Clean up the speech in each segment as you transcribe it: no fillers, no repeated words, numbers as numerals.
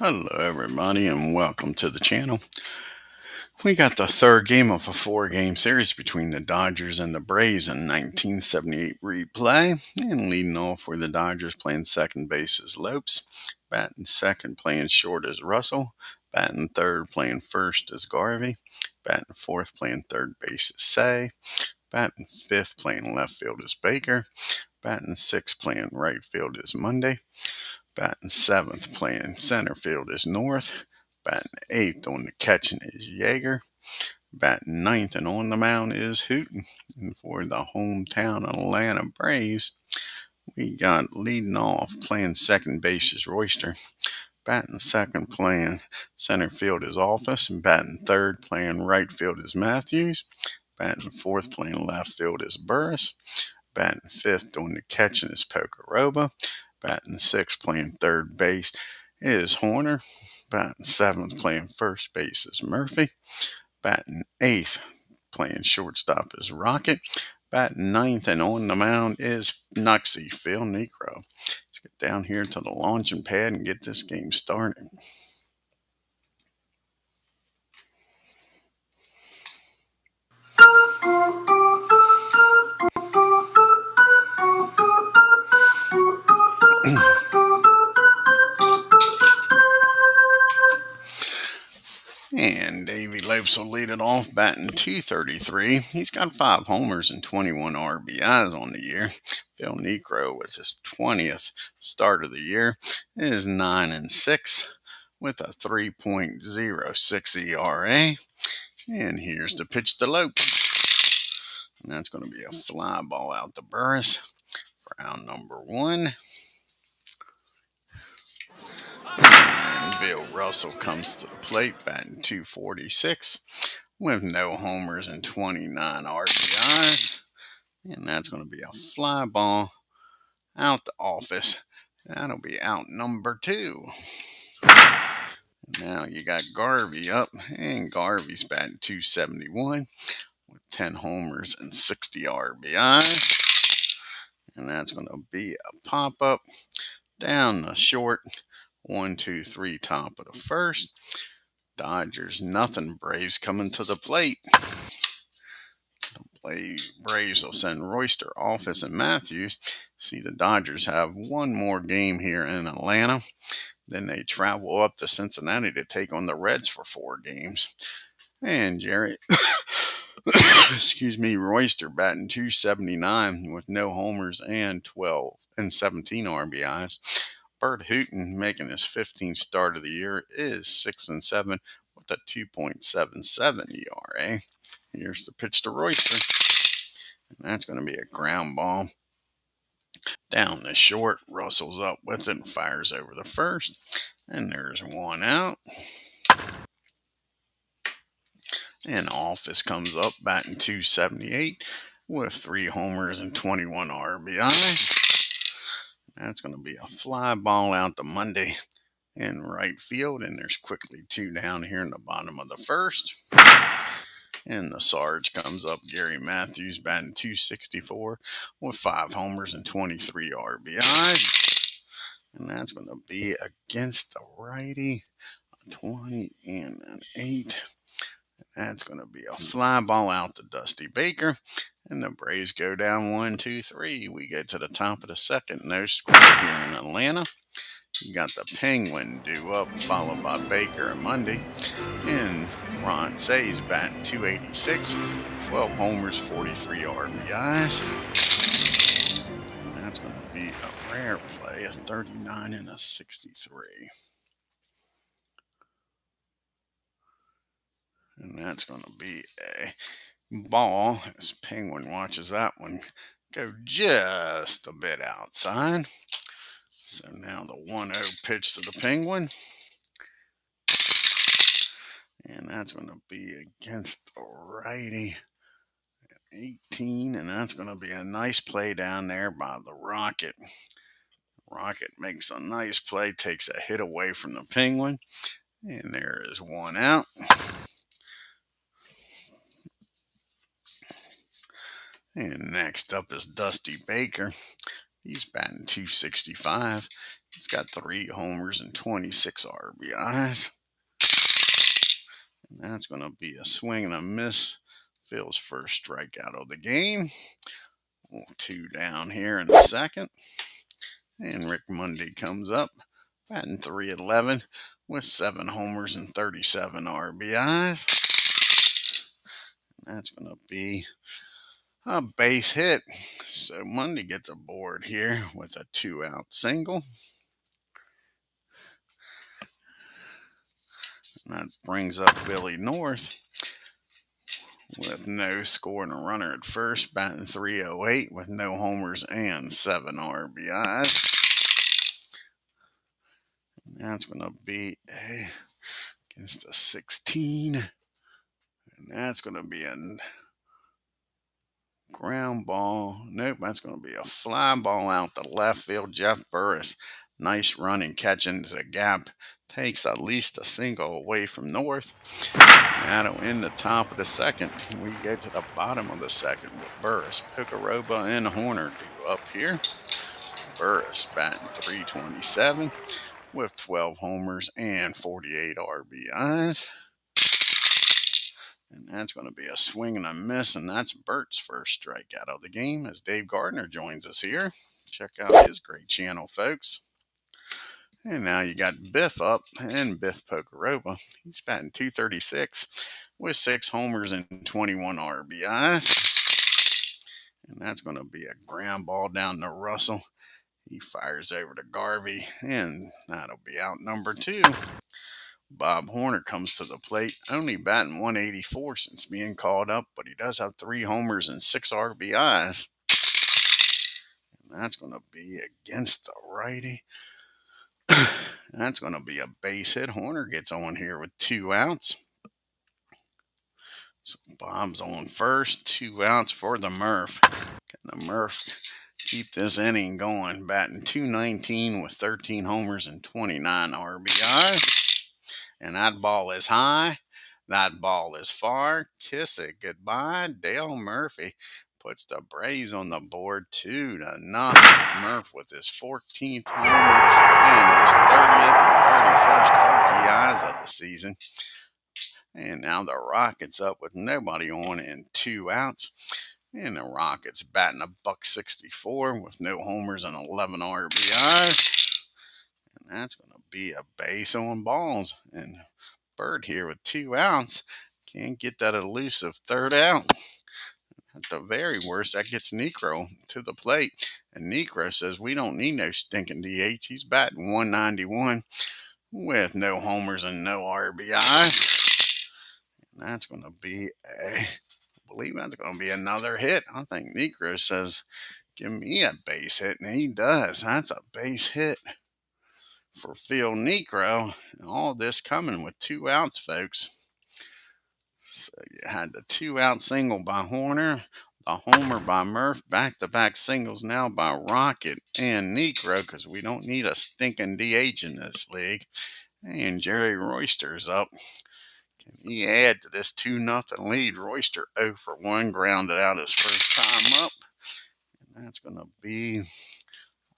Hello, everybody, and welcome to the channel. We got the third game of a four-game series between the Dodgers and the Braves in 1978 replay. And leading off were the Dodgers playing second base is Lopes, batting second playing short is Russell, batting third playing first is Garvey, batting fourth playing third base is Say, batting fifth playing left field is Baker, batting sixth playing right field is Monday. Batting seventh, playing center field is North. Batting eighth on the catching is Yeager. Batting ninth and on the mound is HOOTON. And for the hometown Atlanta Braves, we got leading off playing second base is Royster. Batting second, playing center field is Office. And batting third, playing right field is Matthews. Batting fourth, playing left field is Burris. Batting fifth on the catching is Pocoroba. Batting sixth, playing third base is Horner. Batting seventh, playing first base is Murphy. Batting eighth, playing shortstop is Rocket. Batting ninth and on the mound is Nuxie, Phil NIEKRO. Let's get down here to the launching pad and get this game started. And Davey Lopes will lead it off, batting 233. He's got 5 homers and 21 RBIs on the year. Phil NIEKRO, with his 20th start of the year, is 9-6 with a 3.06 ERA. And here's the pitch to Lopes. And that's going to be a fly ball out to Burris for out number 1. And Bill Russell comes to the plate, batting 246 with no homers and 29 RBIs. And that's going to be a fly ball out the Office. That'll be out number 2. Now you got Garvey up, and Garvey's batting 271 with 10 homers and 60 RBIs. And that's going to be a pop up down the short. 1, 2, 3, top of the first. Dodgers nothing. Braves coming to the plate. Braves will send Royster, Office, and Matthews. See, the Dodgers have one more game here in Atlanta. Then they travel up to Cincinnati to take on the Reds for 4 games. And Jerry, Royster batting 279 with no homers and 17 RBIs. BURT HOOTON, making his 15th start of the year, is 6-7 with a 2.77 ERA. Here's the pitch to Royster. And that's going to be a ground ball down the short. Russell's up with it and fires over the first. And there's 1 out. And Office comes up batting 278 with 3 homers and 21 RBI. That's going to be a fly ball out to Monday in right field. And there's quickly 2 down here in the bottom of the first. And the Sarge comes up, Gary Matthews, batting 264 with 5 homers and 23 RBIs. And that's going to be against the righty, 20 and an 8. That's going to be a fly ball out to Dusty Baker. And the Braves go down 1, 2, 3. We get to the top of the second. No score here in Atlanta. You got the Penguin due up, followed by Baker and Monday. And Ron Say's batting 286, 12 homers, 43 RBIs. And that's going to be a rare play, a 39 and a 63. And that's going to be a ball as Penguin watches that one go just a bit outside. So now the 1-0 pitch to the Penguin. And that's going to be against the righty, 18. And that's going to be a nice play down there by the Rocket. Rocket makes a nice play, takes a hit away from the Penguin. And there is 1 out. And next up is Dusty Baker. He's batting .265. He's got 3 homers and 26 RBIs. And that's going to be a swing and a miss. Phil's first strikeout of the game. 2 down here in the second. And Rick Monday comes up, batting .311 with 7 homers and 37 RBIs. And that's going to be a base hit. So Monday gets aboard here with a 2-out single. And that brings up Billy North with no score and a runner at first, batting .308 with no homers and 7 RBIs. And that's going to be against a 16. And that's going to be a ground ball. Nope, that's going to be a fly ball out the left field. Jeff Burris, nice running, catching the gap. Takes at least a single away from North. That'll end the top of the second. We go to the bottom of the second with Burris, Piccaroba, and Horner due up here. Burris batting .327 with 12 homers and 48 RBIs. And that's going to be a swing and a miss, and that's Bert's first strikeout of the game as Dave Gardner joins us here. Check out his great channel, folks. And now you got Biff up, and Biff Pocoroba. He's batting .236 with 6 homers and 21 RBIs. And that's going to be a ground ball down to Russell. He fires over to Garvey, and that'll be out number 2. Bob Horner comes to the plate, only batting .184 since being called up, but he does have 3 homers and 6 RBIs. And that's going to be against the righty. That's going to be a base hit. Horner gets on here with 2 outs. So Bob's on first, 2 outs for the Murph. Can the Murph keep this inning going? Batting .219 with 13 homers and 29 RBIs. And that ball is high. That ball is far. Kiss it goodbye. Dale Murphy puts the Braves on the board 2-0. Murph with his 14th homer and his 30th and 31st RBIs of the season. And now the Rockets up with nobody on and 2 outs. And the Rockets batting $164 with no homers and 11 RBIs. And that's going to be a base on balls. And Bird here with 2 outs can't get that elusive third out. At the very worst, that gets NIEKRO to the plate. And NIEKRO says, we don't need no stinking DH. He's batting .191 with no homers and no RBIs. And that's going to be I believe that's going to be another hit. I think NIEKRO says, give me a base hit. And he does. That's a base hit for Phil NIEKRO. And all this coming with 2 outs, folks. So you had the 2-out single by Horner, the homer by Murph, back-to-back singles now by Rocket and NIEKRO, because we don't need a stinking DH in this league. And Jerry Royster's up. Can he add to this 2-0 lead? Royster 0 for 1, grounded out his first time up. And that's going to be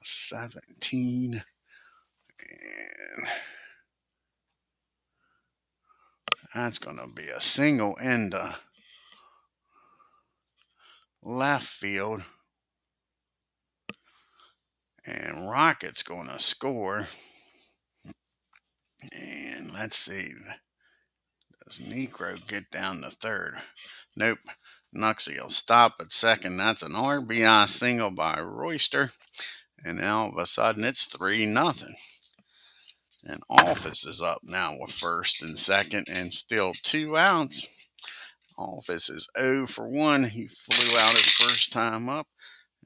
17. And that's going to be a single in the left field. And Rocket's going to score. And let's see. Does NIEKRO get down to third? Nope. Nuxie will stop at second. That's an RBI single by Royster. And now all of a sudden it's 3-0. And Office is up now with first and second and still 2 outs. Office is 0 for 1. He flew out his first time up.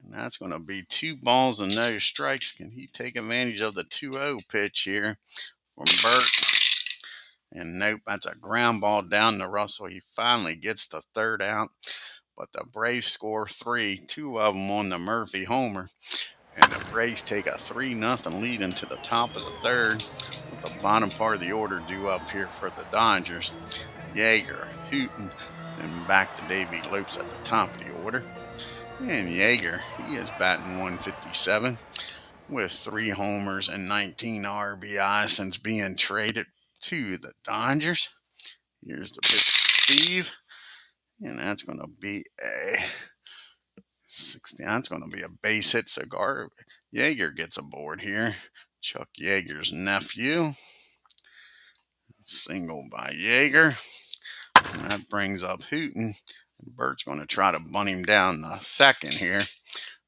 And that's going to be 2 balls and no strikes. Can he take advantage of the 2-0 pitch here from Burt? And nope, that's a ground ball down to Russell. He finally gets the 3rd out. But the Braves score 3, 2 of them on the Murphy homer. And the Braves take a 3-0 lead into the top of the 3rd. With the bottom part of the order due up here for the Dodgers. Yeager, Hooton, and back to Davey Lopes at the top of the order. And Yeager, he is batting 157 with 3 homers and 19 RBI since being traded to the Dodgers. Here's the pitch to Steve, and that's going to be a 60. That's going to be a base hit cigar. Yeager gets aboard here. Chuck Yeager's nephew. Single by Yeager. And that brings up Hooton. Bert's going to try to bunt him down the second here.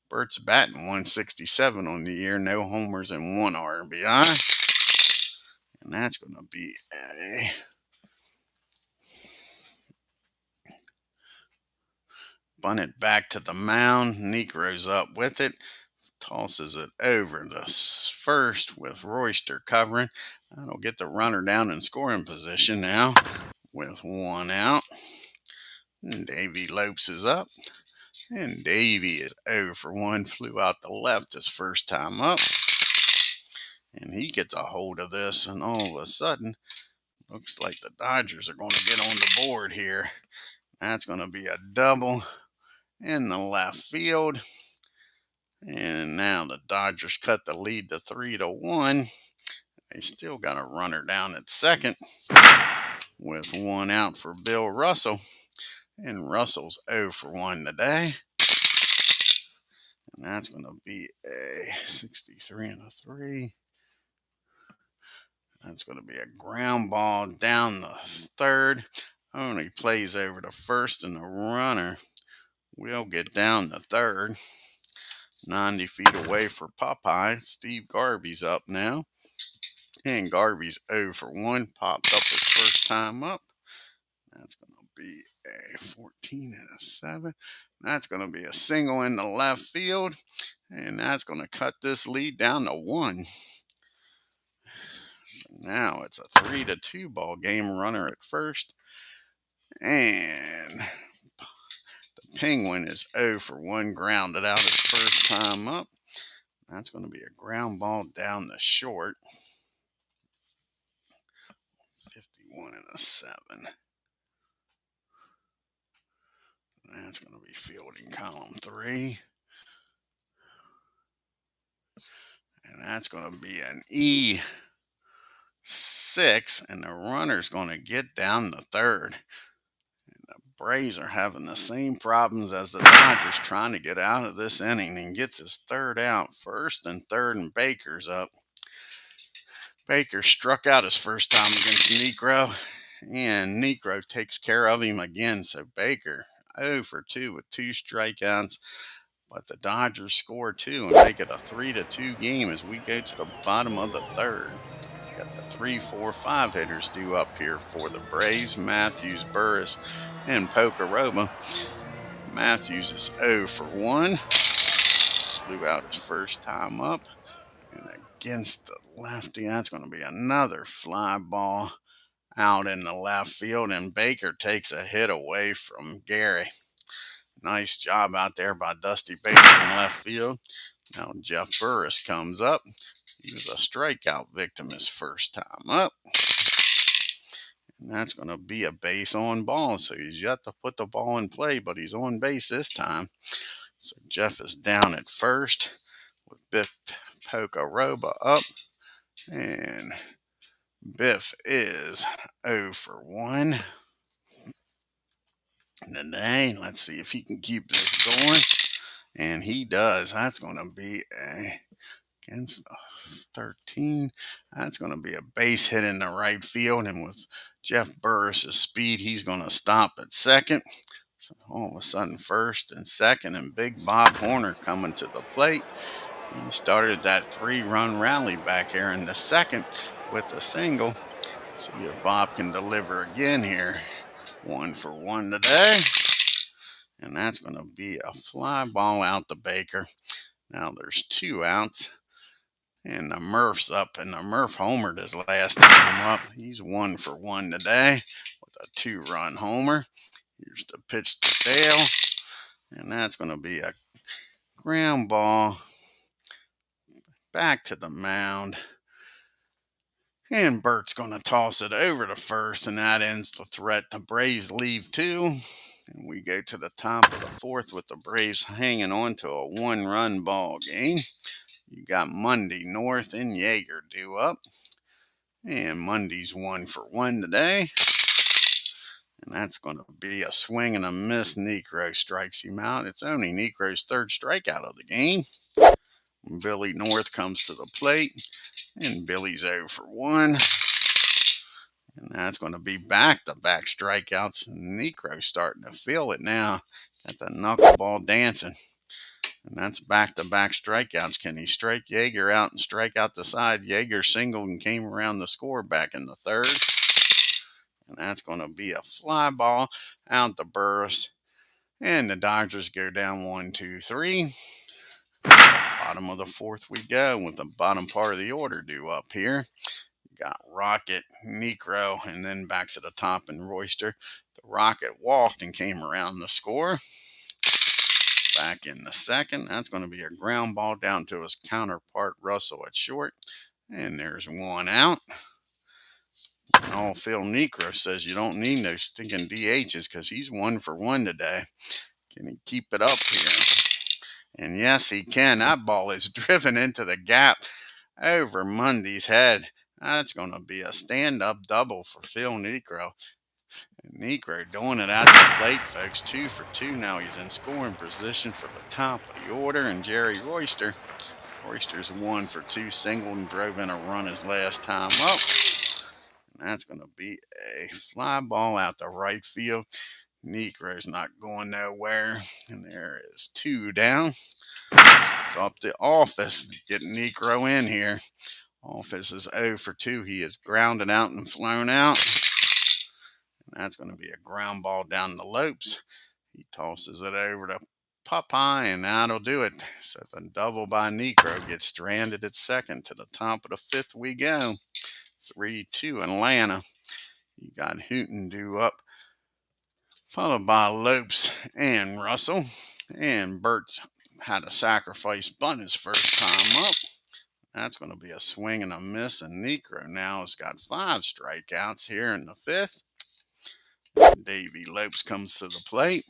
Bert's batting 167 on the year, no homers and 1 RBI. And that's going to be a bunt it back to the mound. NIEKRO's up with it. Tosses it over to first with Royster covering. That'll get the runner down in scoring position now with 1 out. And Davey Lopes is up. And Davey is 0 for 1. Flew out the left his first time up. And he gets a hold of this, and all of a sudden, looks like the Dodgers are going to get on the board here. That's going to be a double in the left field. And now the Dodgers cut the lead to 3-1. They still got a runner down at second with 1 out for Bill Russell. And Russell's 0 for 1 today. And that's going to be a 63 and a 3. That's going to be a ground ball down the third. Only plays over to first, and the runner will get down to third. 90 feet away for Popeye. Steve Garvey's up now. And Garvey's 0 for 1. Popped up his first time up. That's going to be a 14 and a 7. That's going to be a single in the left field. And that's going to cut this lead down to 1. So now it's a 3-2 ball game. Runner at first. And the Penguin is 0 for 1. Grounded out his first time up. That's going to be a ground ball down the short. 51 and a 7. That's going to be fielding column 3. And that's going to be an E6. And the runner's going to get down the third. And the Braves are having the same problems as the Dodgers, trying to get out of this inning and get this third out. First and third, and Baker's up. Baker struck out his first time against NIEKRO. And NIEKRO takes care of him again. So Baker 0 for 2 with 2 strikeouts. But the Dodgers score 2 and make it a 3-2 game as we go to the bottom of the third. Got the 3, 4, 5 hitters due up here for the Braves. Matthews, Burris, and Pocoroba. Matthews is 0 for 1. Flew out his first time up. And against the lefty, that's going to be another fly ball out in the left field. And Baker takes a hit away from Gary. Nice job out there by Dusty Baker in left field. Now Jeff Burris comes up. He was a strikeout victim his first time up. And that's going to be a base on ball. So he's yet to put the ball in play, but he's on base this time. So Jeff is down at first with Biff Pocoroba up. And Biff is 0 for 1 today. Let's see if he can keep this going. And he does. That's going to be against 13. That's going to be a base hit in the right field. And with Jeff Burris' speed, he's going to stop at second. So all of a sudden, first and second, and Big Bob Horner coming to the plate. He started that 3-run rally back here in the second with a single. See if Bob can deliver again here. 1 for 1 today. And that's going to be a fly ball out to Baker. Now there's 2 outs. And the Murph's up. And the Murph homered his last time up. He's 1 for 1 today with a 2-run homer. Here's the pitch to Dale. And that's going to be a ground ball back to the mound. And Bert's going to toss it over to first. And that ends the threat. The Braves leave 2. And we go to the top of the fourth with the Braves hanging on to a one-run ball game. You got Monday North and Yeager due up. And Monday's 1-for-1 today. And that's going to be a swing and a miss. NIEKRO strikes him out. It's only NIEKRO's third strikeout of the game. Billy North comes to the plate. And Billy's 0-for-1. And that's going to be back-to-back strikeouts. And NIEKRO's starting to feel it now. Got the knuckleball dancing. And that's back-to-back strikeouts. Can he strike Yeager out and strike out the side? Yeager singled and came around the score back in the third. And that's going to be a fly ball out to Burris. And the Dodgers go down 1-2-3. Bottom of the fourth we go with the bottom part of the order due up here. You got Rocket, NIEKRO, and then back to the top and Royster. The Rocket walked and came around the score. Back in the second. That's going to be a ground ball down to his counterpart Russell at short. And there's one out. Oh, Phil NIEKRO says you don't need no stinking DHs because he's 1-for-1 today. Can he keep it up here? And yes, he can. That ball is driven into the gap over Monday's head. That's going to be a stand-up double for Phil NIEKRO. NIEKRO doing it at the plate, folks. 2-for-2 now. He's in scoring position for the top of the order. And Jerry Royster. Royster's 1-for-2, singled and drove in a run his last time up. And that's going to be a fly ball out to right field. NIEKRO's not going nowhere. And there is 2 down. It's up to Office to get NIEKRO in here. Office is 0-for-2. He is grounded out and flown out. And that's going to be a ground ball down the Lopes. He tosses it over to Popeye, and that'll do it. So the double by NIEKRO gets stranded at second. To the top of the fifth we go. 3-2 Atlanta. You got HOOTON due up, followed by Lopes and Russell. And BURT had a sacrifice bunt his first time up. That's going to be a swing and a miss. And NIEKRO now has got 5 strikeouts here in the fifth. Davey Lopes comes to the plate.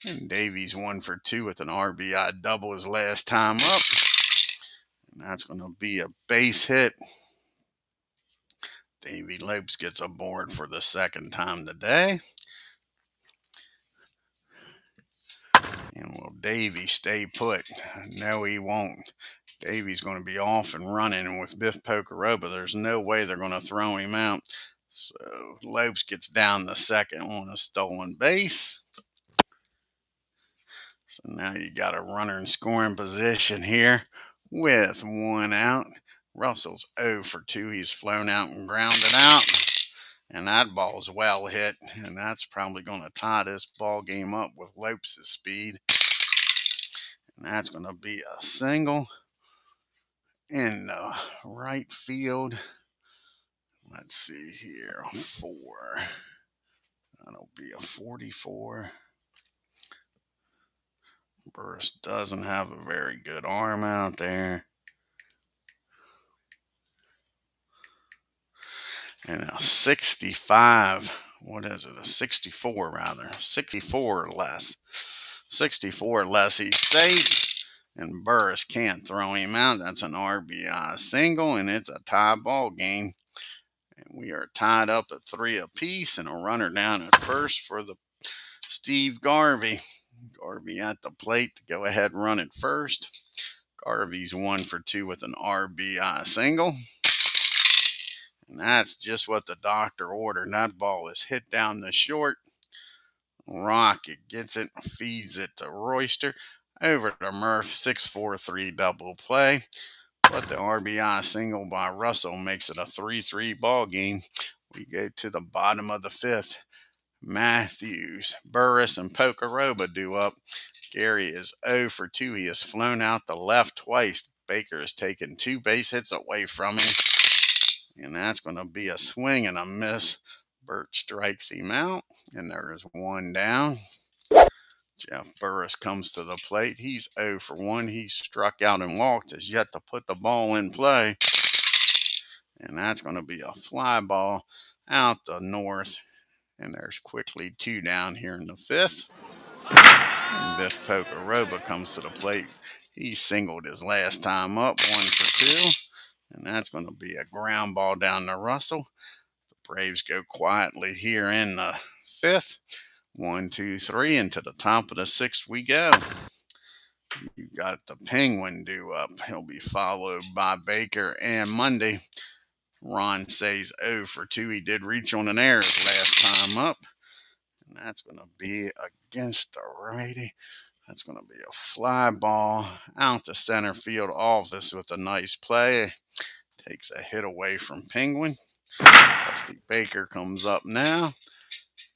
And Davey's 1-for-2 with an RBI double his last time up. And that's going to be a base hit. Davey Lopes gets aboard for the second time today. And will Davey stay put? No, he won't. Davey's going to be off and running. And with Biff Pocoroba, there's no way they're going to throw him out. So Lopes gets down the second on a stolen base. So now you got a runner in scoring position here with 1 out. Russell's 0-for-2. He's flown out and grounded out. And that ball's well hit. And that's probably going to tie this ball game up with Lopes' speed. And that's going to be a single in the right field. Let's see here. 4. That'll be a 44. Burris doesn't have a very good arm out there. And a 65. What is it? A 64 rather. 64 or less. 64 or less. He's safe. And Burris can't throw him out. That's an RBI single. And it's a tie ball game. And we are tied up at 3 apiece. And a runner down at first for the Steve Garvey. Garvey at the plate to go ahead and run it first. Garvey's 1-for-2 with an RBI single. And that's just what the doctor ordered. That ball is hit down the short. Rocket gets it, feeds it to Royster. Over to Murph, 6-4-3 double play. But the RBI single by Russell makes it a 3-3 ball game. We go to the bottom of the fifth. Matthews, Burris, and Pocoroba due up. Gary is 0-for-2. He has flown out the left twice. Baker has taken 2 base hits away from him. And that's going to be a swing and a miss. BURT strikes him out. And there is 1 down. Jeff Burris comes to the plate. He's 0-for-1. He struck out and walked. Has yet to put the ball in play. And that's going to be a fly ball out the north. And there's quickly 2 down here in the 5th. And Biff Pokeroba comes to the plate. He singled his last time up, 1 for 2. And that's going to be a ground ball down to Russell. The Braves go quietly here in the 5th. 1, 2, 3, and to the top of the 6th we go. You got the Penguin due up. He'll be followed by Baker and Monday. Ron says 0 for 2. He did reach on an error his last time up. And that's going to be against the righty. That's going to be a fly ball out to center field office with a nice play. Takes a hit away from Penguin. Dusty Baker comes up now.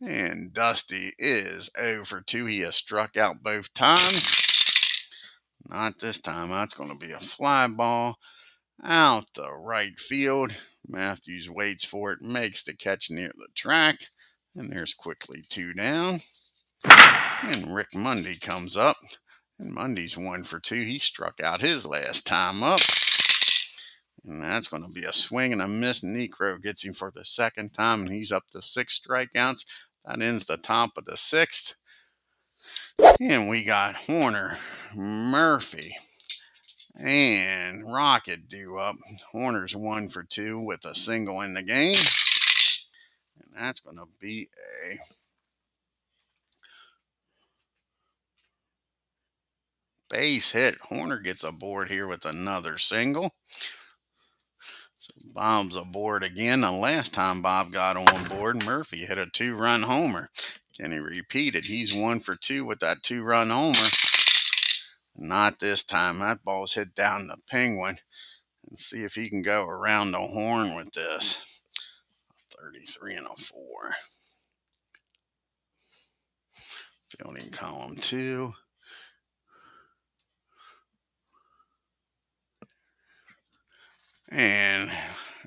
And Dusty is 0 for 2. He has struck out both times. Not this time. That's going to be a fly ball out the right field. Matthews waits for it, makes the catch near the track. And there's quickly 2 down. And Rick Mundy comes up. And Mundy's 1 for 2. He struck out his last time up. And that's going to be a swing and a miss. NIEKRO gets him for the 2nd time, and he's up to 6 strikeouts. That ends the top of the 6th. And we got Horner, Murphy, and Rocket due up. Horner's 1 for 2 with a single in the game. And that's going to be a base hit. Horner gets aboard here with another single. So Bob's aboard again. The last time Bob got on board, Murphy hit a 2-run homer. Can he repeat it? He's 1 for 2 with that 2-run homer. Not this time. That ball's hit down the Penguin. And see if he can go around the horn with this. 33 and a 4. Fielding column 2. And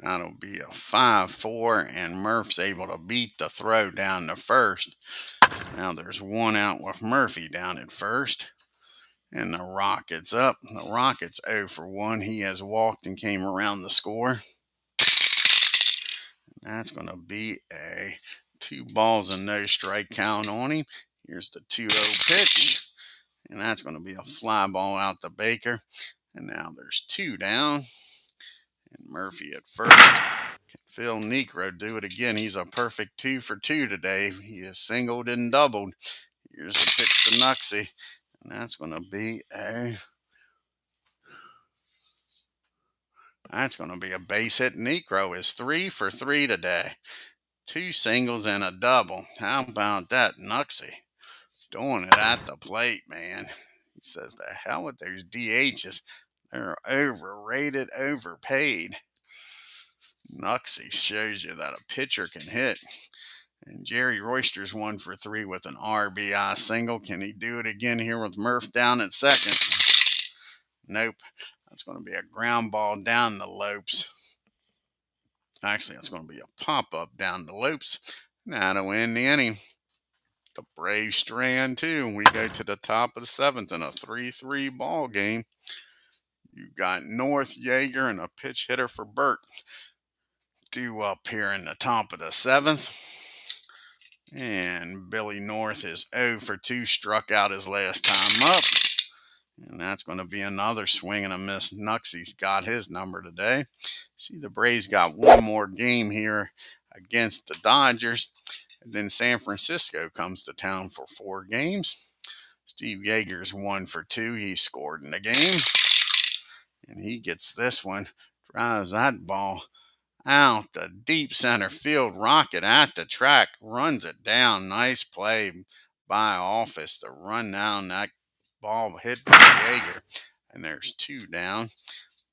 that'll be a 5-4, and Murph's able to beat the throw down to first. Now there's 1 out with Murphy down at first. And the Rockets up. The Rockets 0 for 1. He has walked and came around the score. And that's going to be a 2 balls and no strike count on him. Here's the 2-0 pitch. And that's going to be a fly ball out to Baker. And now there's 2 down. And Murphy at first. Can Phil NIEKRO do it again? He's a perfect 2 for 2 today. He has singled and doubled. Here's the pitch to Nuxie. And that's going to be a base hit. NIEKRO is 3 for 3 today. 2 singles and a double. How about that, Nuxie? Doing it at the plate, man. He says, the hell with those DHs. They're overrated, overpaid. Nuxie shows you that a pitcher can hit. And Jerry Royster's 1 for 3 with an RBI single. Can he do it again here with Murph down at second? Nope. That's going to be a ground ball down the Lopes. Actually, that's going to be a pop-up down the Lopes. That'll end the inning. The Braves strand 2. We go to the top of the 7th in a 3-3 ball game. You got North, Yeager, and a pitch hitter for BURT due up here in the top of the 7th. And Billy North is 0 for 2, struck out his last time up. And that's going to be another swing and a miss. Nuxie's got his number today. See, the Braves got 1 more game here against the Dodgers. And then San Francisco comes to town for 4 games. Steve Yeager's 1 for 2. He scored in the game. And he gets this one. Drives that ball out the deep center field. Rocket at the track. Runs it down. Nice play by Office to run down that ball hit by Yeager. And there's 2 down.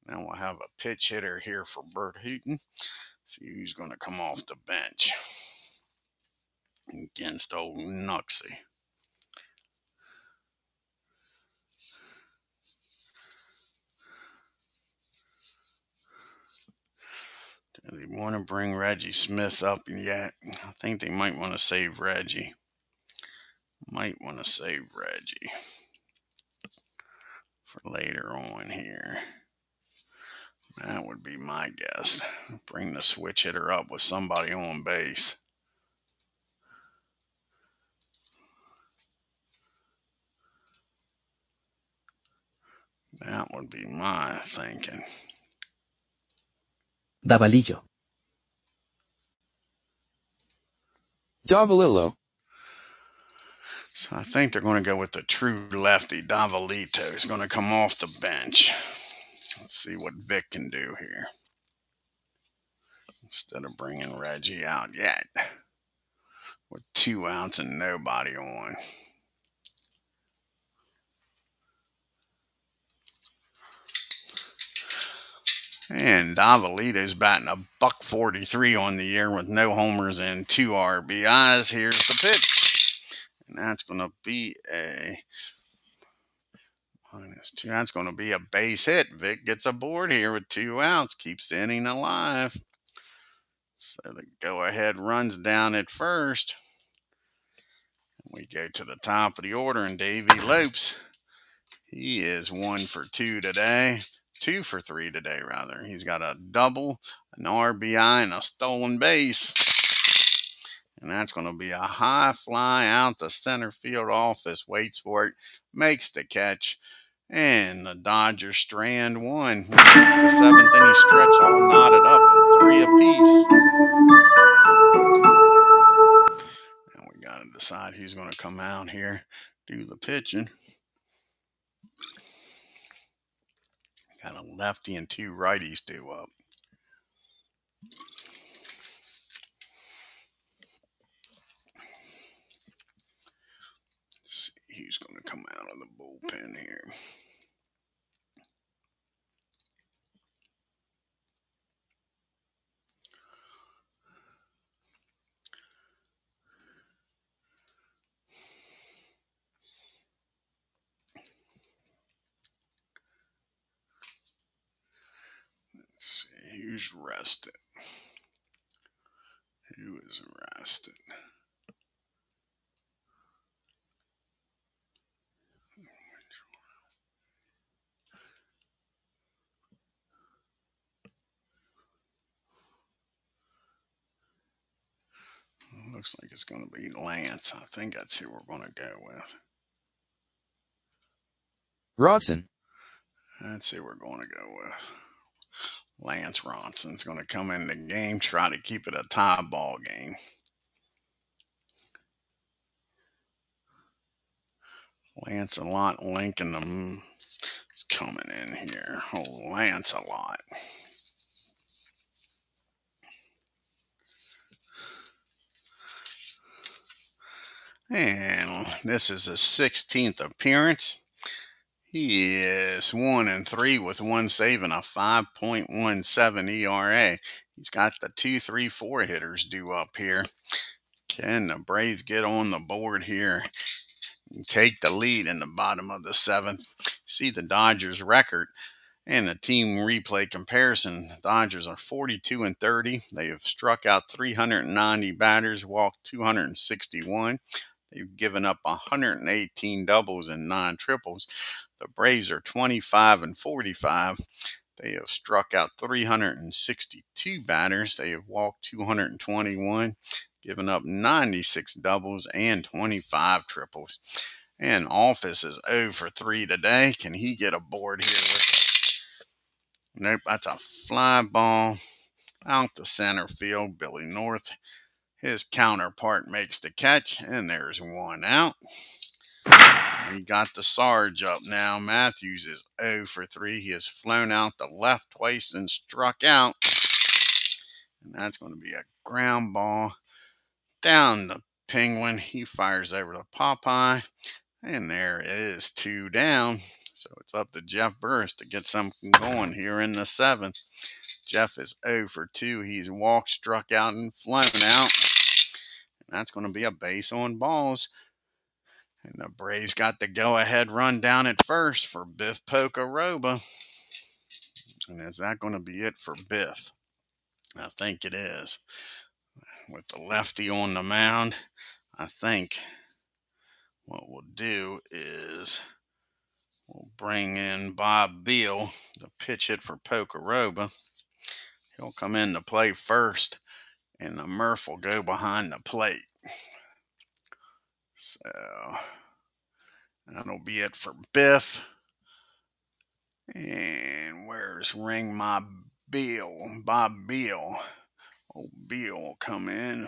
Now we'll have a pitch hitter here for Burt HOOTON. See who's going to come off the bench against old Nuxie. Do they want to bring Reggie Smith up yet? I think they might want to save Reggie. Might want to save Reggie for later on here. That would be my guess. Bring the switch hitter up with somebody on base. That would be my thinking. Davalillo. Davalillo. So I think they're going to go with the true lefty. Davalito is going to come off the bench. Let's see what Vic can do here. Instead of bringing Reggie out yet. With 2 outs and nobody on. And Davalito's batting a .143 on the year with no homers and 2 RBIs. Here's the pitch. And that's going to be a -2. That's going to be a base hit. Vic gets aboard here with 2 outs. Keeps the inning alive. So the go-ahead runs down at first. We go to the top of the order, and Davey Lopes, he is 1 for 2 today. 2 for 3 today, rather. He's got a double, an RBI, and a stolen base. And that's going to be a high fly out the center field office. Waits for it, makes the catch. And the Dodgers strand 1. We get to the 7th inning stretch, all knotted up at 3 apiece. Now we got to decide who's going to come out here, do the pitching. Got a lefty and 2 righties due up. Let's see who's going to come out of the bullpen here. Let's see who's rested. Who is rested? Looks like it's going to be Lance. I think that's who we're going to go with. Rodson. That's who we're going to go with. Lance Ronson's going to come in the game, try to keep it a tie ball game. Lance a lot, Lincoln is coming in here. Oh, Lance a lot. And this is his 16th appearance. He is 1-3 with 1 save and a 5.17 ERA. He's got the 2-3-4 hitters due up here. Can the Braves get on the board here and take the lead in the bottom of the 7th? See the Dodgers record and the team replay comparison. The Dodgers are 42-30. They have struck out 390 batters, walked 261. They've given up 118 doubles and 9 triples. The Braves are 25-45. They have struck out 362 batters. They have walked 221, given up 96 doubles and 25 triples. And Office is 0 for 3 today. Can he get aboard here with us? Nope, that's a fly ball out the center field. Billy North, his counterpart, makes the catch, and there's 1 out. We got the Sarge up now. Matthews is 0 for 3. He has flown out the left twice and struck out. And that's going to be a ground ball down the Penguin. He fires over to Popeye. And there it is, 2 down. So it's up to Jeff Burris to get something going here in the 7th. Jeff is 0 for 2. He's walked, struck out, and flown out. And that's going to be a base on balls. And the Braves got the go-ahead run down at first for Biff Pocoroba. And is that going to be it for Biff? I think it is. With the lefty on the mound, I think what we'll do is we'll bring in Bob Beal, the pitch hit for Pocoroba. He'll come in to play first, and the Murph will go behind the plate. So that'll be it for Biff. And where's Ring My Bill? Bob Bill. Old Bill will come in.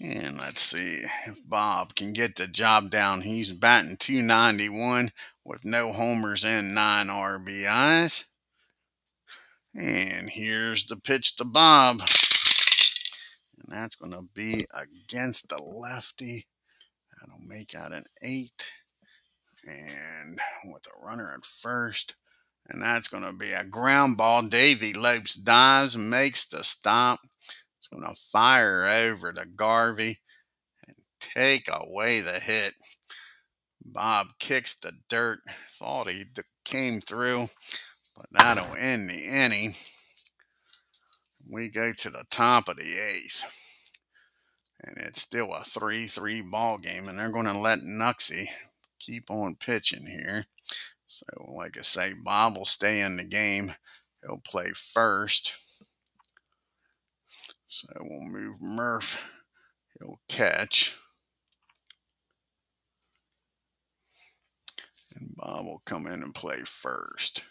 And let's see if Bob can get the job down. He's batting .291 with no homers and 9 RBIs. And here's the pitch to Bob. And that's going to be against the lefty. That'll make out an 8. And with a runner at first. And that's going to be a ground ball. Davey Lopes dives, makes the stop. It's going to fire over to Garvey and take away the hit. Bob kicks the dirt. Thought he came through, but that'll end the inning. We go to the top of the 8th. And it's still a 3-3 ball game, and they're going to let Nuxie keep on pitching here. So, like I say, Bob will stay in the game. He'll play first. So we'll move Murph. He'll catch. And Bob will come in and play first.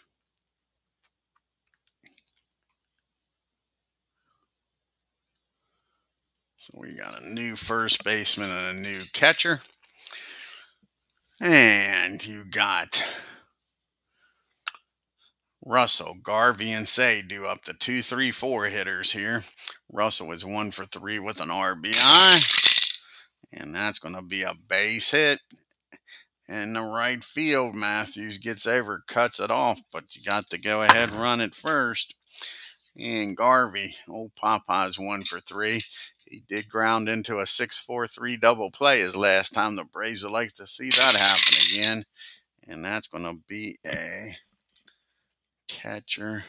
So we got a new first baseman and a new catcher. And you got Russell, Garvey, and Say do up the 2-3-4 hitters here. Russell is 1 for 3 with an RBI. And that's going to be a base hit. In the right field, Matthews gets over, cuts it off, but you got to go ahead and run it first. And Garvey, old Popeye's 1 for 3. He did ground into a 6-4-3 double play his last time. The Braves would like to see that happen again. And that's going to be a catcher,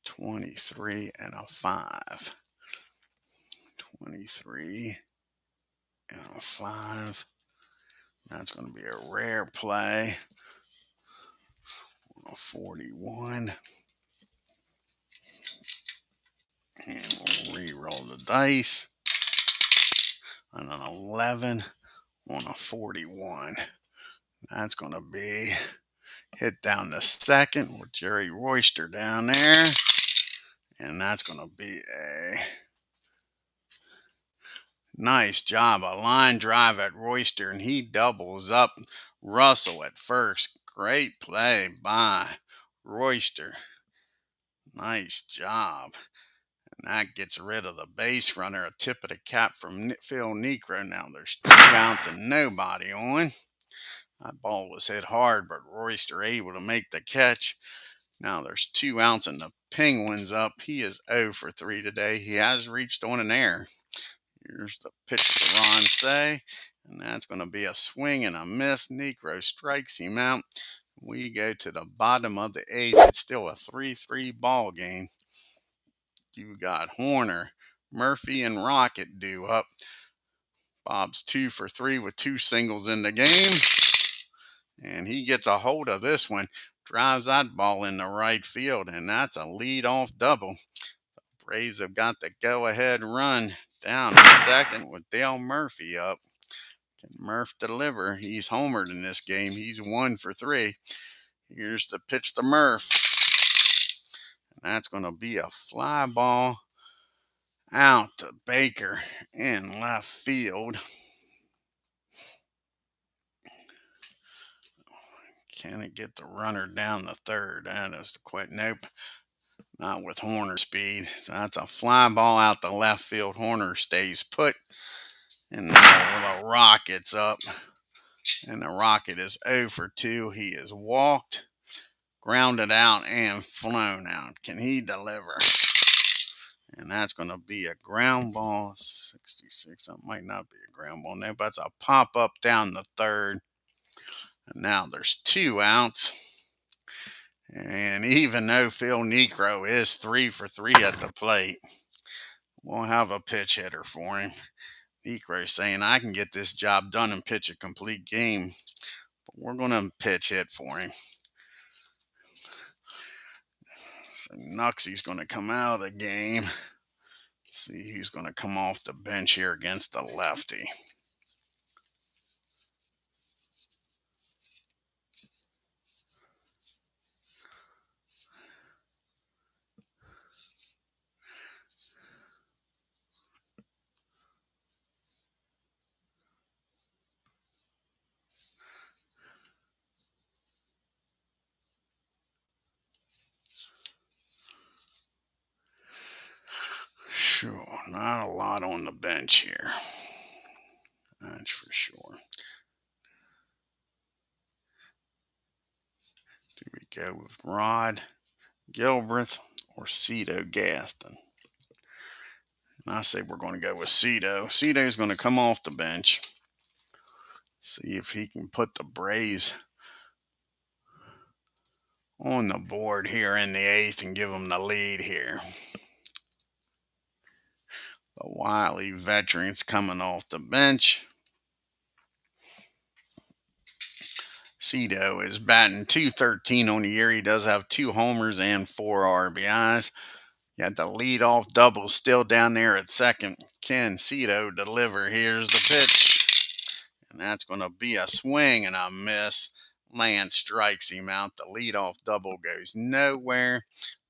23 and a 5. 23 and a 5. That's going to be a rare play. 41. And we'll re-roll the dice. And an 11 on a 41. That's going to be hit down the second with Jerry Royster down there. And that's going to be a nice job. A line drive at Royster, and he doubles up Russell at first. Great play by Royster. Nice job. And that gets rid of the base runner. A tip of the cap from Phil NIEKRO. Now there's 2 outs and nobody on. That ball was hit hard, but Royster able to make the catch. Now there's 2 outs and the Penguins up. He is 0 for 3 today. He has reached on an error. Here's the pitch to Ron Say, and that's going to be a swing and a miss. NIEKRO strikes him out. We go to the bottom of the 8th. It's still a 3-3 ball game. You got Horner, Murphy, and Rocket due up. Bob's 2 for 3 with 2 singles in the game. And he gets a hold of this one. Drives that ball in the right field, and that's a lead-off double. The Braves have got the go-ahead run down in second with Dale Murphy up. Can Murph deliver? He's homered in this game. He's 1 for 3. Here's the pitch to Murph. And that's going to be a fly ball out to Baker in left field. Can it get the runner down the third? That is the question. Nope. Not with Horner speed. So that's a fly ball out the left field. Horner stays put. And now the Rocket's up. And the Rocket is 0 for 2. He is walked, grounded out, and flown out. Can he deliver? And that's going to be a ground ball. 66. That might not be a ground ball now, but it's a pop up down the third. And now there's 2 outs. And even though Phil NIEKRO is 3 for 3 at the plate, we'll have a pitch hitter for him. NIEKRO saying, I can get this job done and pitch a complete game. But we're going to pitch hit for him. So Nuxie's going to come out of the game. See who's going to come off the bench here against the lefty. Sure, not a lot on the bench here. That's for sure. Do we go with Rod Gilbreth or Cito Gaston? And I say we're going to go with Cito. Cito's going to come off the bench. See if he can put the Braves on the board here in the 8th and give them the lead here. The wily veterans coming off the bench. Cito is batting .213 on the year. He does have 2 homers and 4 RBIs. You got the leadoff double still down there at second. Can Cito deliver? Here's the pitch. And that's going to be a swing and a miss. Lance strikes him out. The leadoff double goes nowhere.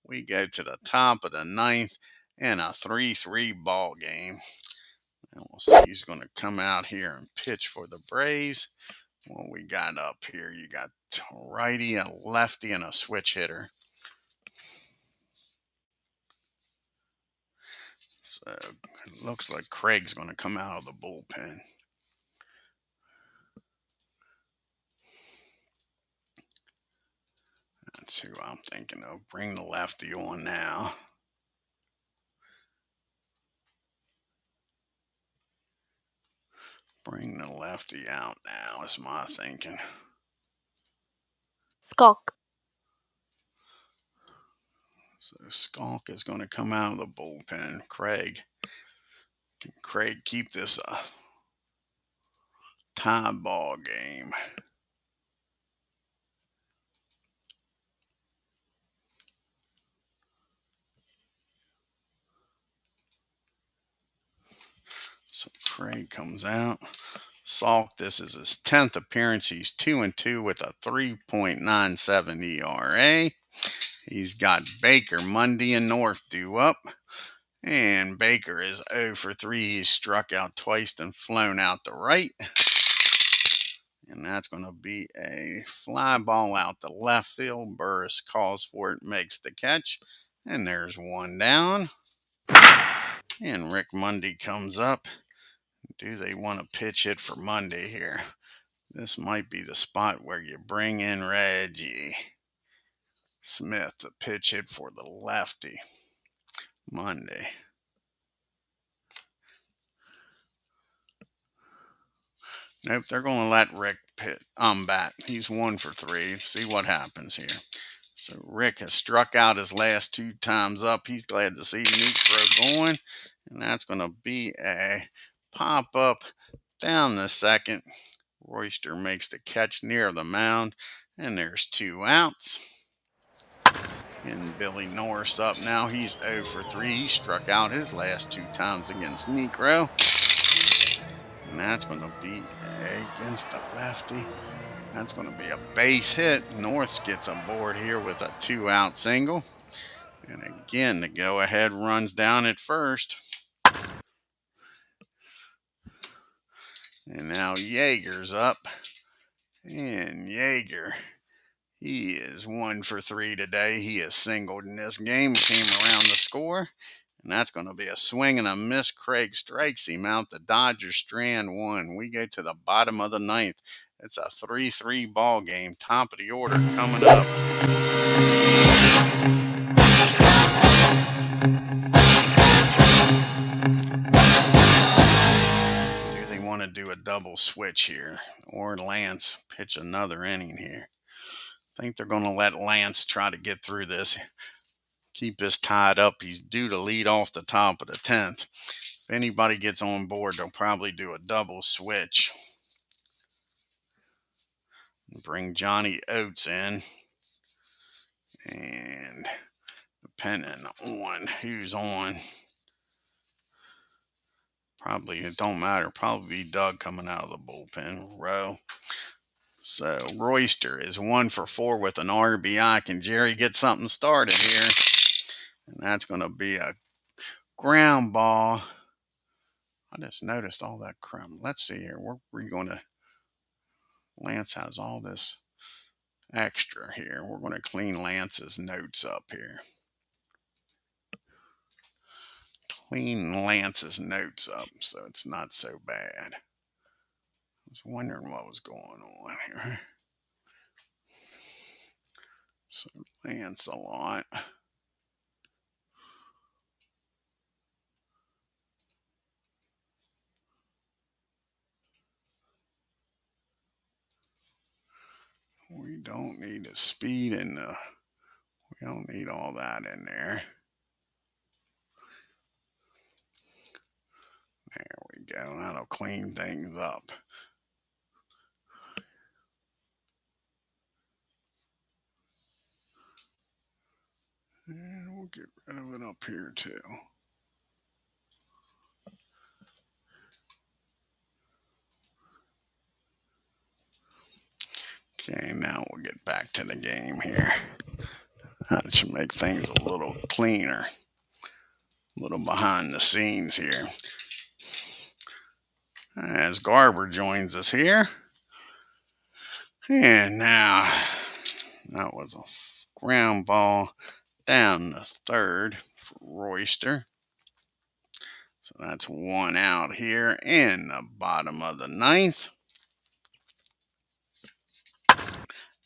We go to the top of the 9th and a 3-3 ball game. And we'll see who's going to come out here and pitch for the Braves. What we got up here, you got a righty, a lefty, and a switch hitter. So it looks like Craig's going to come out of the bullpen. That's who I'm thinking of. Bring the lefty on now. Bring the lefty out now is my thinking. Skok. So Skok is going to come out of the bullpen. Craig. Can Craig keep this a tie ball game? So Craig comes out. Salk, this is his 10th appearance. He's 2-2 with a 3.97 ERA. He's got Baker, Mundy, and North due up. And Baker is 0 for 3. He's struck out twice and flown out to right. And that's going to be a fly ball out the left field. Burris calls for it, makes the catch. And there's one down. And Rick Mundy comes up. Do they want to pitch hit for Mundy here? This might be the spot where you bring in Reggie Smith to pitch hit for the lefty. Mundy. Nope, they're going to let Rick bat. He's 1 for 3. See what happens here. So Rick has struck out his last 2 times up. He's glad to see NIEKRO going. And that's going to be a pop-up down the second. Royster makes the catch near the mound. And there's 2 outs. And Billy Norris up now. He's 0 for 3. He struck out his last 2 times against NIEKRO. And that's going to be against the lefty. That's going to be a base hit. North gets aboard here with a 2-out single. And again, the go-ahead runs down at first. And now Yeager's up. And Yeager, he is 1 for 3 today. He has singled in this game. Came around the score. And that's going to be a swing and a miss. Craig strikes him out. The Dodgers strand 1. We go to the bottom of the 9th. It's a 3-3 ball game. Top of the order coming up. Do they want to do a double switch here? Or Lance pitch another inning here? I think they're going to let Lance try to get through this. Keep this tied up. He's due to lead off the top of the 10th. If anybody gets on board, they'll probably do a double switch. Bring Johnny Oates in. And depending on who's on, probably it don't matter. Probably be Doug coming out of the bullpen row. So Royster is 1 for 4 with an RBI. Can Jerry get something started here? And that's going to be a ground ball. I just noticed all that crumb. Let's see here. We're going to. Lance has all this extra here. We're going to clean Lance's notes up here. clean Lance's notes up, so it's not so bad. I was wondering what was going on here. So Lance a lot. We don't need the speed and we don't need all that in there. There we go. That'll clean things up. And we'll get rid of it up here too. Okay, now we'll get back to the game here. That should make things a little cleaner. A little behind the scenes here. As Garber joins us here. And now, that was a ground ball down the third for Royster. So that's one out here in the bottom of the ninth.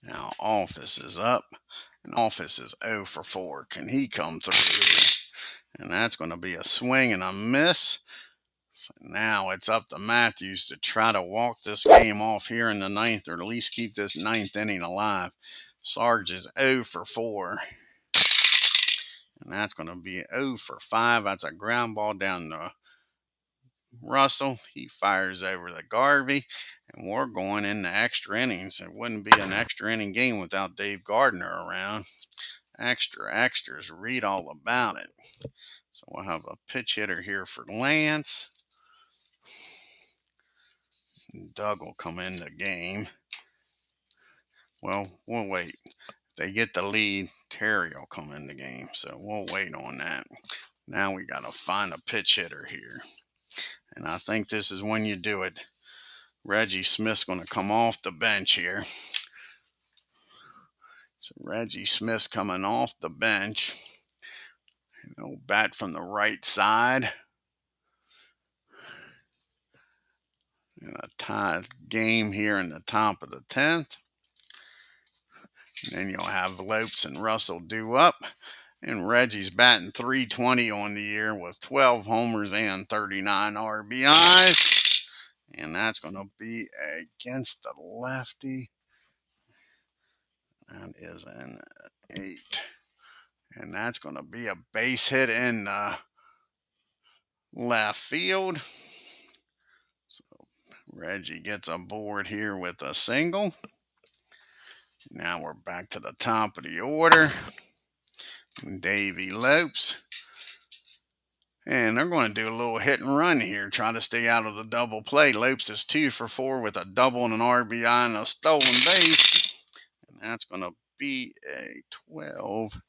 Now Office is up, and Office is 0 for 4. Can he come through here? And that's going to be a swing and a miss. So now it's up to Matthews to try to walk this game off here in the ninth, or at least keep this ninth inning alive. Sarge is 0 for 4. And that's going to be 0 for 5. That's a ground ball down to Russell. He fires over the Garvey. And we're going into extra innings. It wouldn't be an extra inning game without Dave Gardner around. Extras, read all about it. So we'll have a pitch hitter here for Lance. Doug will come in the game. Well, we'll wait. If they get the lead, Terry will come in the game. So we'll wait on that. Now we got to find a pitch hitter here. And I think this is when you do it. Reggie Smith's going to come off the bench here. So Reggie Smith's coming off the bench. He'll bat from the right side. And a tie game here in the top of the 10th. And then you'll have Lopes and Russell due up. And Reggie's batting .320 on the year with 12 homers and 39 RBIs. And that's going to be against the lefty. That is an 8. And that's going to be a base hit in left field. So Reggie gets aboard here with a single. Now we're back to the top of the order. Davey Lopes. And they're going to do a little hit and run here, try to stay out of the double play. Lopes is 2 for 4 with a double and an RBI and a stolen base. And that's going to be a 12.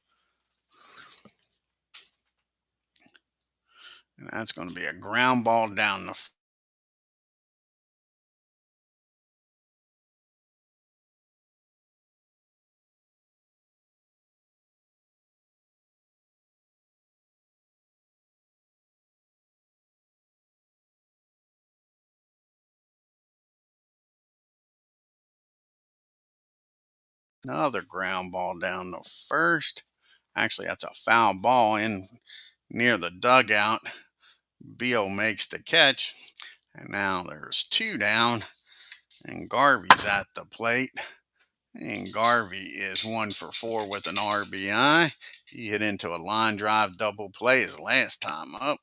And that's going to be a ground ball down the another ground ball down the first. Actually, that's a foul ball in near the dugout. Beal makes the catch. And now there's 2 down. And Garvey's at the plate. And Garvey is 1 for 4 with an RBI. He hit into a line drive double play his last time up.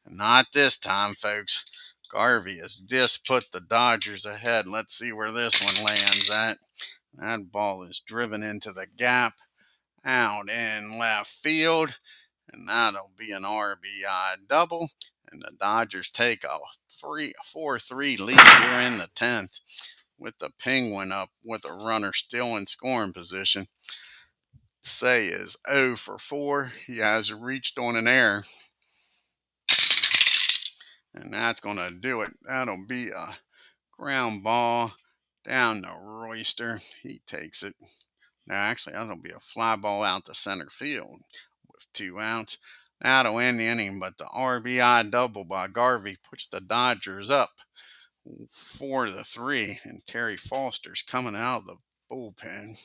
Not this time, folks. Garvey has just put the Dodgers ahead. Let's see where this one lands at. That ball is driven into the gap out in left field. And that'll be an RBI double. And the Dodgers take a 4-3 lead here in the 10th. With the Penguin up with a runner still in scoring position. Say is 0 for 4. He has reached on an error. And that's going to do it. That'll be a ground ball down to Royster. He takes it. Now, actually, that'll be a fly ball out to center field with 2 outs. That'll end the inning, but the RBI double by Garvey puts the Dodgers up 4-3, and Terry Foster's coming out of the bullpen.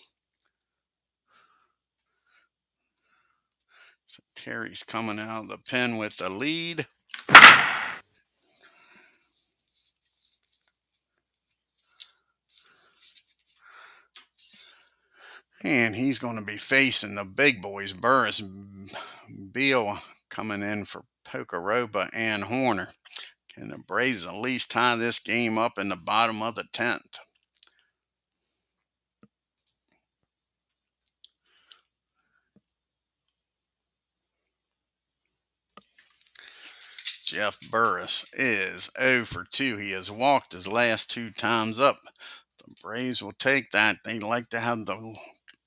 So Terry's coming out of the pen with the lead. And he's going to be facing the big boys, Burris, Beal coming in for Pocoroba and Horner. Can the Braves at least tie this game up in the bottom of the 10th? Jeff Burris is 0 for 2. He has walked his last 2 times up. The Braves will take that. They like to have the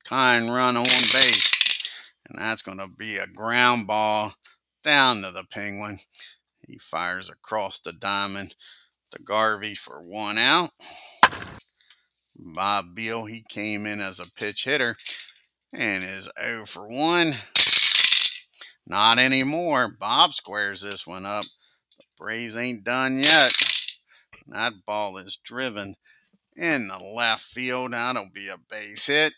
tying run on base. And that's going to be a ground ball down to the Penguin. He fires across the diamond to Garvey for 1 out. Bob Beal, he came in as a pitch hitter and is 0 for 1. Not anymore. Bob squares this one up. The Braves ain't done yet. That ball is driven in the left field. That'll be a base hit.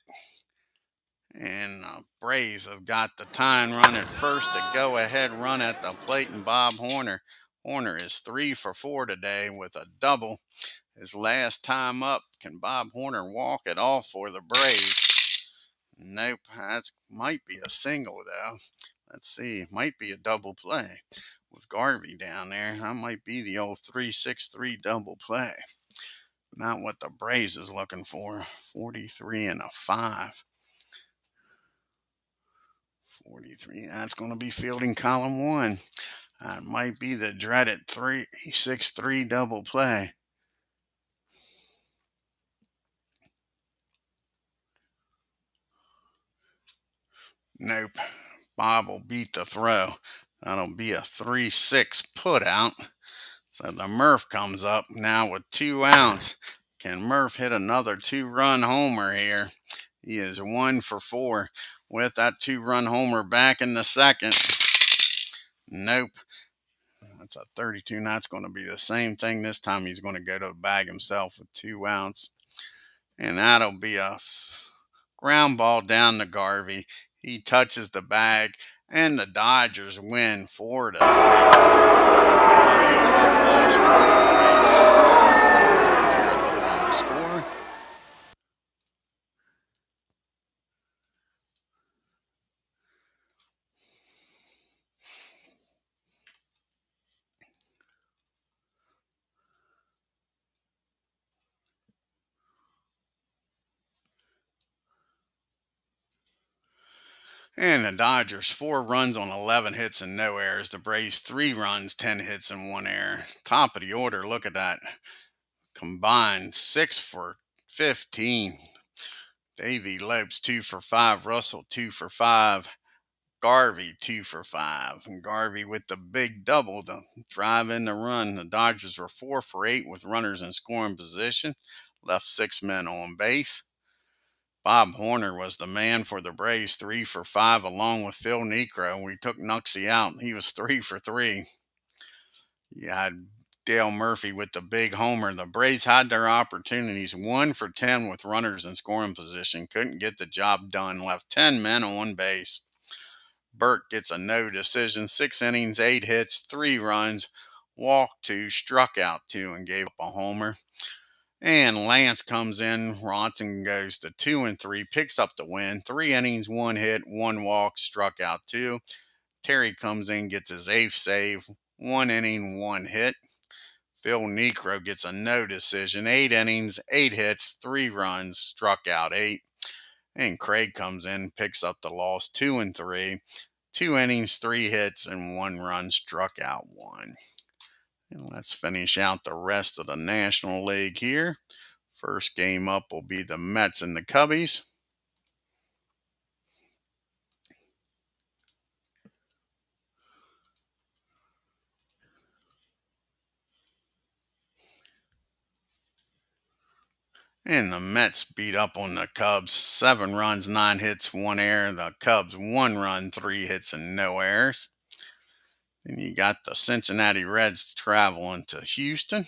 And the Braves have got the tying run at first, to go ahead run at the plate, and Bob Horner. Horner is 3 for 4 today with a double. His last time up. Can Bob Horner walk it off for the Braves? Nope. That might be a single, though. Let's see. It might be a double play with Garvey down there. That might be the old 3-6-3 double play. Not what the Braves is looking for. 43 and a 5. 43. That's going to be fielding column 1. That might be the dreaded 3-6-3 double play. Nope. Bob will beat the throw. That'll be a 3-6 put out. So the Murph comes up now with 2 outs. Can Murph hit another 2-run homer here? He is 1 for 4 with that 2-run homer back in the second. Nope. That's a 32. That's going to be the same thing this time. He's going to go to the bag himself with 2 outs. And that'll be a ground ball down to Garvey. He touches the bag, and the Dodgers win 4-3. Tough loss for the Braves. Here at the box score. And the Dodgers 4 runs on 11 hits and no errors. The Braves 3 runs, 10 hits and 1 error. Top of the order. Look at that. Combined 6 for 15. Davey Lopes 2 for 5. Russell 2 for 5. Garvey 2 for 5. And Garvey with the big double to drive in the run. The Dodgers were 4 for 8 with runners in scoring position. Left 6 men on base. Bob Horner was the man for the Braves, 3 for 5, along with Phil NIEKRO. We took Nuxie out. He was 3 for 3. You had Dale Murphy with the big homer. The Braves had their opportunities, 1 for 10 with runners in scoring position. Couldn't get the job done. Left 10 men on base. BURT gets a no decision. 6 innings, 8 hits, 3 runs, walked 2, struck out 2, and gave up a homer. And Lance comes in. Ronson goes to 2 and 3, picks up the win. 3 innings, 1 hit, 1 walk, struck out 2. Terry comes in, gets his 8th save. 1 inning, 1 hit. Phil NIEKRO gets a no decision. 8 innings, 8 hits, 3 runs, struck out 8. And Craig comes in, picks up the loss. 2 and 3. 2 innings, 3 hits, and 1 run, struck out 1. And let's finish out the rest of the National League here. First game up will be the Mets and the Cubbies. And the Mets beat up on the Cubs. 7 runs, 9 hits, 1 error. The Cubs 1 run, 3 hits, and no errors. Then you got the Cincinnati Reds traveling to Houston.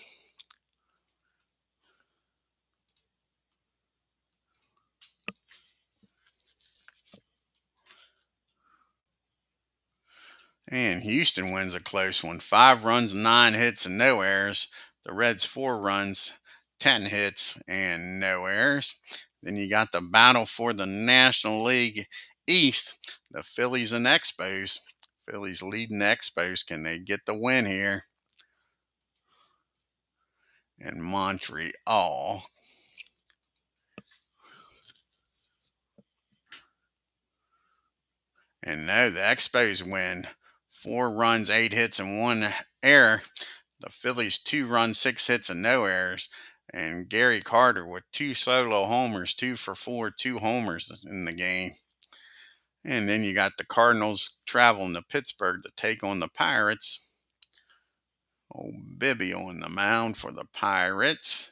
And Houston wins a close one. 5 runs, 9 hits, and no errors. The Reds 4 runs, 10 hits, and no errors. Then you got the battle for the National League East. The Phillies and Expos. Phillies leading the Expos. Can they get the win here? And Montreal. And no, the Expos win. 4 runs, 8 hits, and 1 error. The Phillies 2 runs, 6 hits, and no errors. And Gary Carter with 2 solo homers, 2 for 4, 2 homers in the game. And then you got the Cardinals traveling to Pittsburgh to take on the Pirates. Old Bibby on the mound for the Pirates.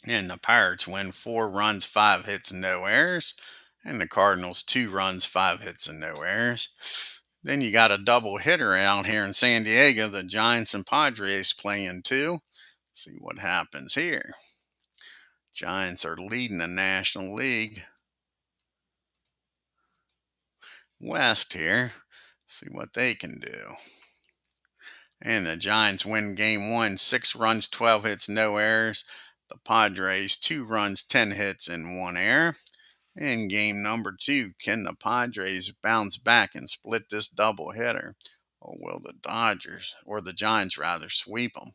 And the Pirates win 4 runs, 5 hits, and no errors. And the Cardinals 2 runs, 5 hits, and no errors. Then you got a double hitter out here in San Diego. The Giants and Padres playing too. See what happens here. Giants are leading the National League West here. See what they can do. And the Giants win game 1, 6 runs, 12 hits, no errors. The Padres 2 runs, 10 hits, and 1 error. In game number 2, can the Padres bounce back and split this doubleheader? Or will the Dodgers, or the Giants rather, sweep them?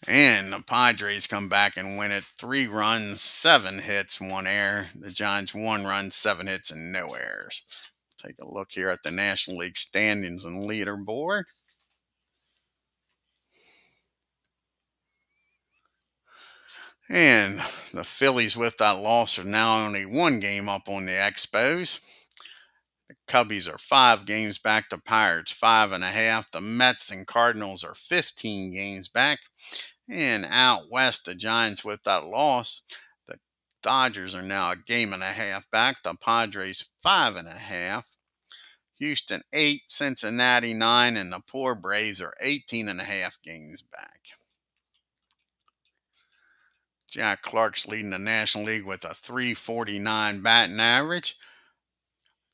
And the Padres come back and win it 3 runs, 7 hits, 1 error. The Giants 1 run, 7 hits, and no errors. Take a look here at the National League standings and leaderboard. And the Phillies, with that loss, are now only 1 game up on the Expos. The Cubbies are 5 games back. The Pirates 5.5. The Mets and Cardinals are 15 games back. And out west, the Giants, with that loss, the Dodgers are now 1.5 back. The Padres 5.5. Houston 8, Cincinnati 9, and the poor Braves are 18.5 games back. Jack Clark's leading the National League with a .349 batting average.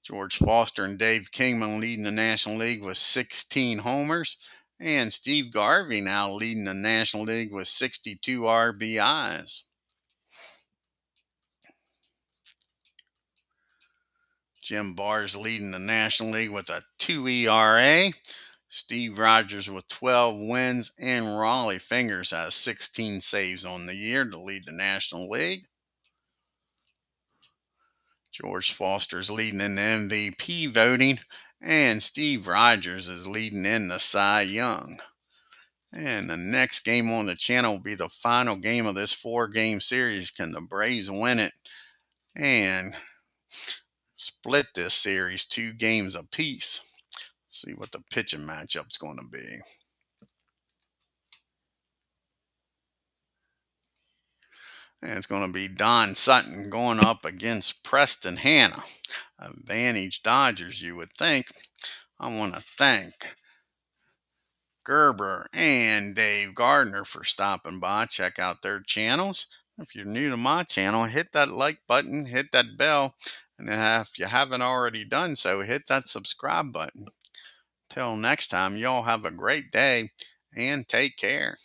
George Foster and Dave Kingman leading the National League with 16 homers. And Steve Garvey now leading the National League with 62 RBIs. Jim Barr's leading the National League with a 2 ERA. Steve Rogers with 12 wins, and Raleigh Fingers has 16 saves on the year to lead the National League. George Foster's leading in the MVP voting, and Steve Rogers is leading in the Cy Young. And the next game on the channel will be the final game of this 4-game series. Can the Braves win it and split this series 2 games apiece? See what the pitching matchup's going to be. And it's going to be Don Sutton going up against Preston Hanna. Advantage Dodgers, you would think. I want to thank Gerber and Dave Gardner for stopping by. Check out their channels. If you're new to my channel, hit that like button, hit that bell, and if you haven't already done so, hit that subscribe button. Till next time, y'all have a great day and take care.